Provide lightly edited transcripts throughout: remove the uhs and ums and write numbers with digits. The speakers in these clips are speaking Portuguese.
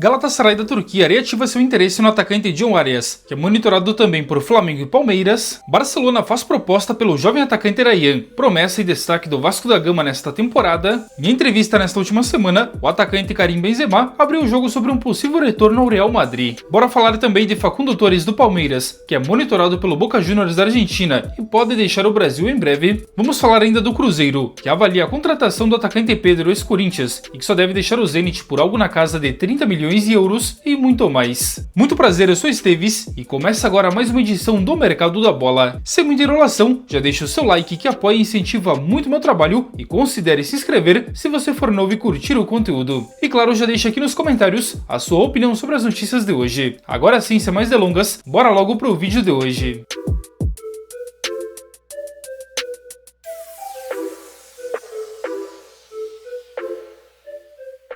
Galatasaray da Turquia reativa seu interesse no atacante John Arias, que é monitorado também por Flamengo e Palmeiras. Barcelona faz proposta pelo jovem atacante Ryan, promessa e destaque do Vasco da Gama nesta temporada. Em entrevista nesta última semana, o atacante Karim Benzema abriu o jogo sobre um possível retorno ao Real Madrid. Bora falar também de Facundo Torres do Palmeiras, que é monitorado pelo Boca Juniors da Argentina e pode deixar o Brasil em breve. Vamos falar ainda do Cruzeiro, que avalia a contratação do atacante Pedro ex-Corinthians e que só deve deixar o Zenit por algo na casa de 30 milhões de euros e muito mais. Muito prazer, eu sou Esteves e começa agora mais uma edição do Mercado da Bola. Sem muita enrolação, já deixa o seu like que apoia e incentiva muito o meu trabalho e considere se inscrever se você for novo e curtir o conteúdo. E claro, já deixa aqui nos comentários a sua opinião sobre as notícias de hoje. Agora sim, sem mais delongas, bora logo pro vídeo de hoje.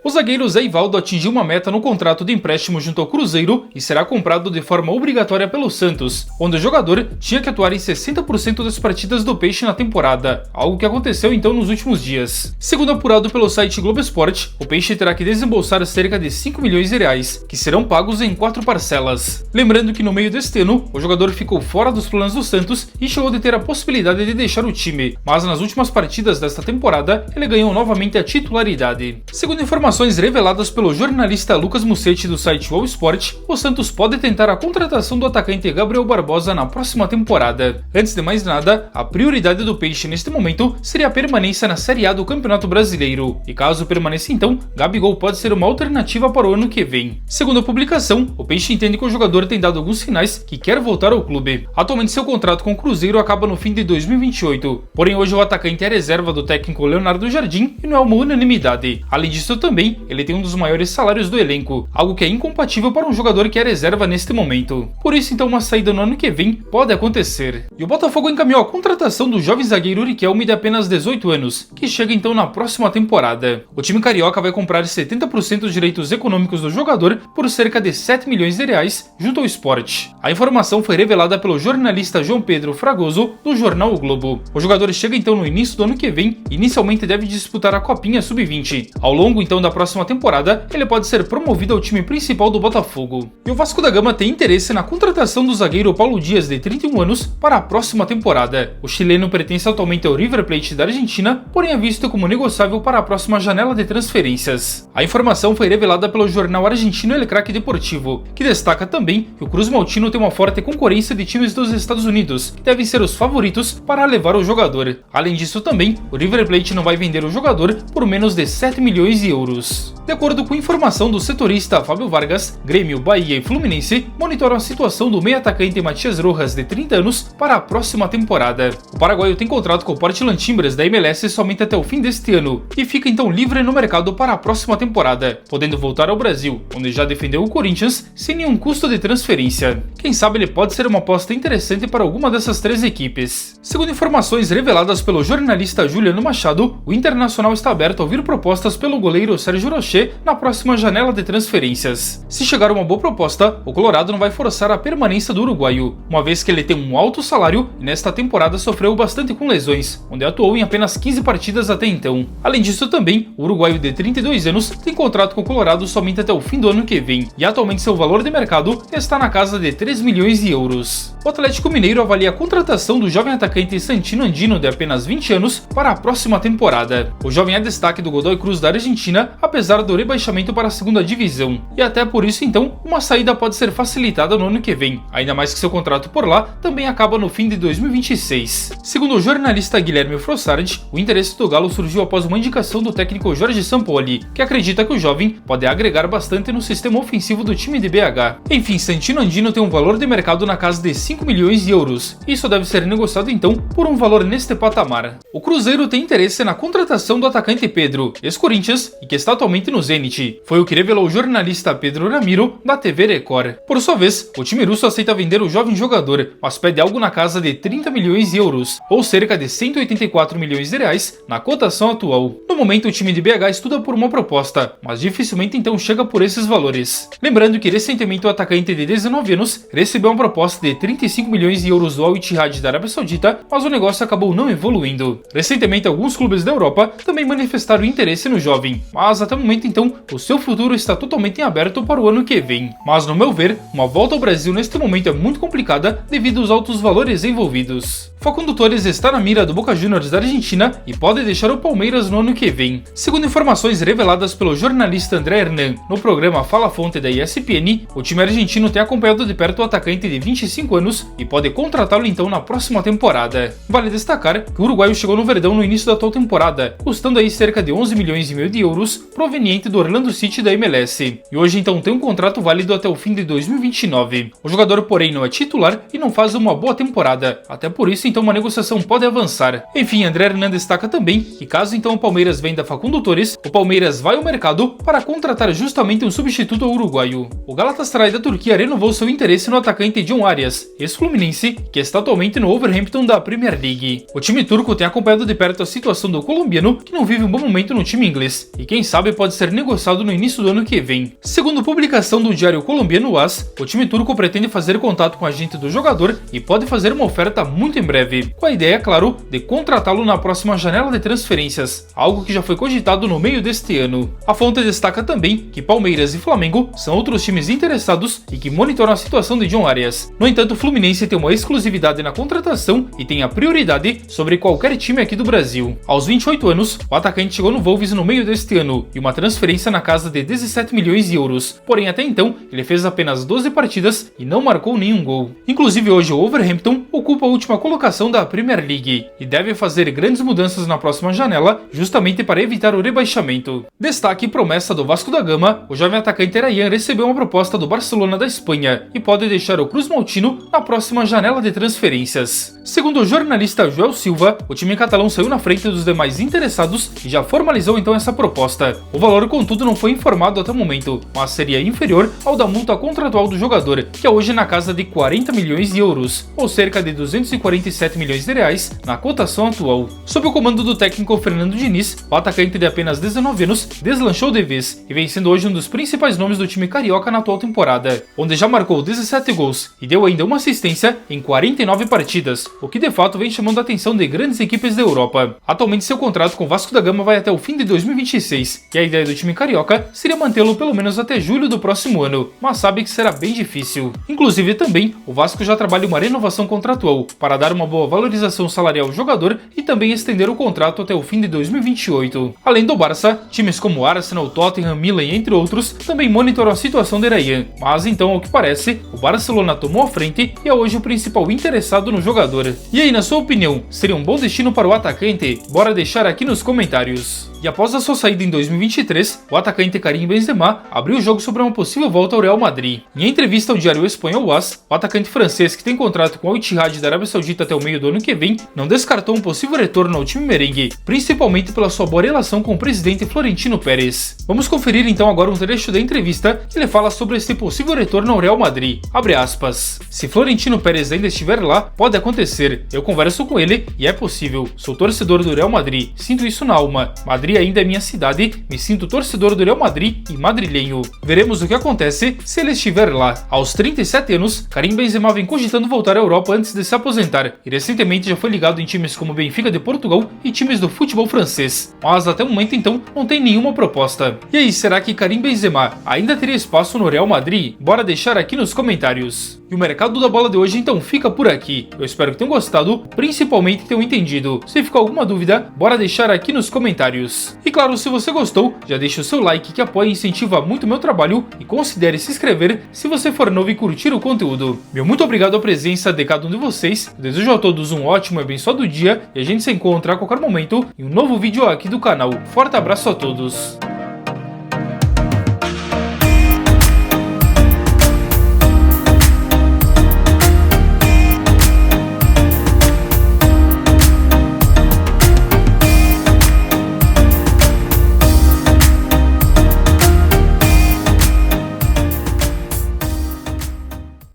O zagueiro Zé Ivaldo atingiu uma meta no contrato de empréstimo junto ao Cruzeiro e será comprado de forma obrigatória pelo Santos, onde o jogador tinha que atuar em 60% das partidas do Peixe na temporada, algo que aconteceu então nos últimos dias. Segundo apurado pelo site Globo Esporte, o Peixe terá que desembolsar cerca de 5 milhões de reais, que serão pagos em 4 parcelas. Lembrando que no meio deste ano, o jogador ficou fora dos planos do Santos e chegou a ter a possibilidade de deixar o time, mas nas últimas partidas desta temporada, ele ganhou novamente a titularidade. Segundo informações reveladas pelo jornalista Lucas Mussetti do site All Sport, o Santos pode tentar a contratação do atacante Gabriel Barbosa na próxima temporada. Antes de mais nada, a prioridade do Peixe neste momento seria a permanência na Série A do Campeonato Brasileiro, e caso permaneça então, Gabigol pode ser uma alternativa para o ano que vem. Segundo a publicação, o Peixe entende que o jogador tem dado alguns sinais que quer voltar ao clube. Atualmente seu contrato com o Cruzeiro acaba no fim de 2028, porém hoje o atacante é reserva do técnico Leonardo Jardim e não é uma unanimidade. Além disso também, ele tem um dos maiores salários do elenco, algo que é incompatível para um jogador que é reserva neste momento. Por isso então uma saída no ano que vem pode acontecer. E o Botafogo encaminhou a contratação do jovem zagueiro Riquelme de apenas 18 anos, que chega então na próxima temporada. O time carioca vai comprar 70% dos direitos econômicos do jogador por cerca de 7 milhões de reais junto ao Sport. A informação foi revelada pelo jornalista João Pedro Fragoso do jornal O Globo. O jogador chega então no início do ano que vem e inicialmente deve disputar a Copinha Sub-20. Ao longo então da próxima temporada, ele pode ser promovido ao time principal do Botafogo. E o Vasco da Gama tem interesse na contratação do zagueiro Paulo Dias, de 31 anos, para a próxima temporada. O chileno pertence atualmente ao River Plate da Argentina, porém é visto como negociável para a próxima janela de transferências. A informação foi revelada pelo jornal argentino El Crack Deportivo, que destaca também que o Cruz Maltino tem uma forte concorrência de times dos Estados Unidos, que devem ser os favoritos para levar o jogador. Além disso também, o River Plate não vai vender o jogador por menos de 7 milhões de euros. De acordo com informação do setorista Fábio Vargas, Grêmio, Bahia e Fluminense monitoram a situação do meio-atacante Matias Rojas, de 30 anos, para a próxima temporada. O paraguaio tem contrato com o Portland Timbers da MLS somente até o fim deste ano e fica então livre no mercado para a próxima temporada, podendo voltar ao Brasil, onde já defendeu o Corinthians sem nenhum custo de transferência. Quem sabe ele pode ser uma aposta interessante para alguma dessas três equipes. Segundo informações reveladas pelo jornalista Juliano Machado, o Internacional está aberto a ouvir propostas pelo goleiro Sérgio Rocher na próxima janela de transferências. Se chegar uma boa proposta, o Colorado não vai forçar a permanência do uruguaio, uma vez que ele tem um alto salário e nesta temporada sofreu bastante com lesões, onde atuou em apenas 15 partidas até então. Além disso também, o uruguaio de 32 anos tem contrato com o Colorado somente até o fim do ano que vem, e atualmente seu valor de mercado está na casa de 3 milhões de euros. O Atlético Mineiro avalia a contratação do jovem atacante Santino Andino, de apenas 20 anos, para a próxima temporada. O jovem é destaque do Godoy Cruz da Argentina, apesar do rebaixamento para a segunda divisão, e até por isso então, uma saída pode ser facilitada no ano que vem, ainda mais que seu contrato por lá também acaba no fim de 2026. Segundo o jornalista Guilherme Frossard, o interesse do Galo surgiu após uma indicação do técnico Jorge Sampaoli, que acredita que o jovem pode agregar bastante no sistema ofensivo do time de BH. Enfim, Santino Andino tem um valor de mercado na casa de 5 milhões de euros, e isso deve ser negociado então por um valor neste patamar. O Cruzeiro tem interesse na contratação do atacante Pedro, ex-Corinthians, e que está atualmente no Zenit. Foi o que revelou o jornalista Pedro Ramiro, da TV Record. Por sua vez, o time russo aceita vender o jovem jogador, mas pede algo na casa de 30 milhões de euros, ou cerca de 184 milhões de reais na cotação atual. No momento, o time de BH estuda por uma proposta, mas dificilmente então chega por esses valores. Lembrando que recentemente o atacante de 19 anos recebeu uma proposta de 35 milhões de euros do Al Ittihad da Arábia Saudita, mas o negócio acabou não evoluindo. Recentemente, alguns clubes da Europa também manifestaram interesse no jovem, mas até até o momento então, o seu futuro está totalmente em aberto para o ano que vem. Mas no meu ver, uma volta ao Brasil neste momento é muito complicada devido aos altos valores envolvidos. Facundo Torres está na mira do Boca Juniors da Argentina e pode deixar o Palmeiras no ano que vem. Segundo informações reveladas pelo jornalista André Hernan no programa Fala Fonte da ESPN, o time argentino tem acompanhado de perto o atacante de 25 anos e pode contratá-lo então na próxima temporada. Vale destacar que o uruguaio chegou no Verdão no início da atual temporada, custando aí cerca de 11 milhões e meio de euros, proveniente do Orlando City da MLS. E hoje então tem um contrato válido até o fim de 2029. O jogador, porém, não é titular e não faz uma boa temporada, até por isso então uma negociação pode avançar. Enfim, André Hernan destaca também que caso então o Palmeiras venda Facundo Torres, o Palmeiras vai ao mercado para contratar justamente um substituto ao uruguaio. O Galatasaray da Turquia renovou seu interesse no atacante John Arias, ex-Fluminense, que está atualmente no Wolverhampton da Premier League. O time turco tem acompanhado de perto a situação do colombiano, que não vive um bom momento no time inglês, e quem sabe pode ser negociado no início do ano que vem. Segundo publicação do diário colombiano AS, o time turco pretende fazer contato com o agente do jogador e pode fazer uma oferta muito em breve, com a ideia, é claro, de contratá-lo na próxima janela de transferências, algo que já foi cogitado no meio deste ano. A fonte destaca também que Palmeiras e Flamengo são outros times interessados e que monitoram a situação de John Arias. No entanto, o Fluminense tem uma exclusividade na contratação e tem a prioridade sobre qualquer time aqui do Brasil. Aos 28 anos, o atacante chegou no Wolves no meio deste ano e uma transferência na casa de 17 milhões de euros. Porém, até então, ele fez apenas 12 partidas e não marcou nenhum gol. Inclusive, hoje o Wolverhampton ocupa a última colocação da Premier League e deve fazer grandes mudanças na próxima janela, justamente para evitar o rebaixamento. Destaque e promessa do Vasco da Gama, o jovem atacante Ryan recebeu uma proposta do Barcelona da Espanha e pode deixar o Cruz Maltino na próxima janela de transferências. Segundo o jornalista Joel Silva, o time catalão saiu na frente dos demais interessados e já formalizou então essa proposta. O valor, contudo, não foi informado até o momento, mas seria inferior ao da multa contratual do jogador, que é hoje na casa de 40 milhões de euros, ou cerca de 247 milhões de reais na cotação atual. Sob o comando do técnico Fernando Diniz, o atacante de apenas 19 anos deslanchou de vez e vem sendo hoje um dos principais nomes do time carioca na atual temporada, onde já marcou 17 gols e deu ainda uma assistência em 49 partidas, o que de fato vem chamando a atenção de grandes equipes da Europa. Atualmente seu contrato com o Vasco da Gama vai até o fim de 2026 e a ideia do time carioca seria mantê-lo pelo menos até julho do próximo ano, mas sabe que será bem difícil. Inclusive também, o Vasco já trabalha uma renovação contratual para dar uma boa valorização salarial ao jogador e também estender o contrato até o fim de 2028. Além do Barça, times como Arsenal, Tottenham, Milan, entre outros, também monitoram a situação de Ryan, mas então, ao que parece, o Barcelona tomou a frente e é hoje o principal interessado no jogador. E aí, na sua opinião, seria um bom destino para o atacante? Bora deixar aqui nos comentários. E após a sua saída em 2023, o atacante Karim Benzema abriu o jogo sobre uma possível volta ao Real Madrid. Em entrevista ao diário espanhol AS, o atacante francês, que tem contrato com o Al-Ittihad da Arábia Saudita até o meio do ano que vem, não descartou um possível retorno ao time merengue, principalmente pela sua boa relação com o presidente Florentino Pérez. Vamos conferir então agora um trecho da entrevista que ele fala sobre esse possível retorno ao Real Madrid. Abre aspas. Se Florentino Pérez ainda estiver lá, pode acontecer. Eu converso com ele e é possível. Sou torcedor do Real Madrid, sinto isso na alma. Madrid ainda é minha cidade, me sinto torcedor do Real Madrid e madrilhenho. Veremos o que acontece se ele estiver lá. Aos 37 anos, Karim Benzema vem cogitando voltar à Europa antes de se aposentar e recentemente já foi ligado em times como Benfica de Portugal e times do futebol francês. Mas até o momento então não tem nenhuma proposta. E aí, será que Karim Benzema ainda teria espaço no Real Madrid? Bora deixar aqui nos comentários. E o mercado da bola de hoje então fica por aqui. Eu espero que tenham gostado, principalmente tenham entendido. Se ficou alguma dúvida, bora deixar aqui nos comentários. E claro, se você gostou, já deixa o seu like que apoia e incentiva muito o meu trabalho e considere se inscrever se você for novo e curtir o conteúdo. Meu muito obrigado à presença de cada um de vocês, eu desejo a todos um ótimo e abençoado dia e a gente se encontra a qualquer momento em um novo vídeo aqui do canal. Forte abraço a todos!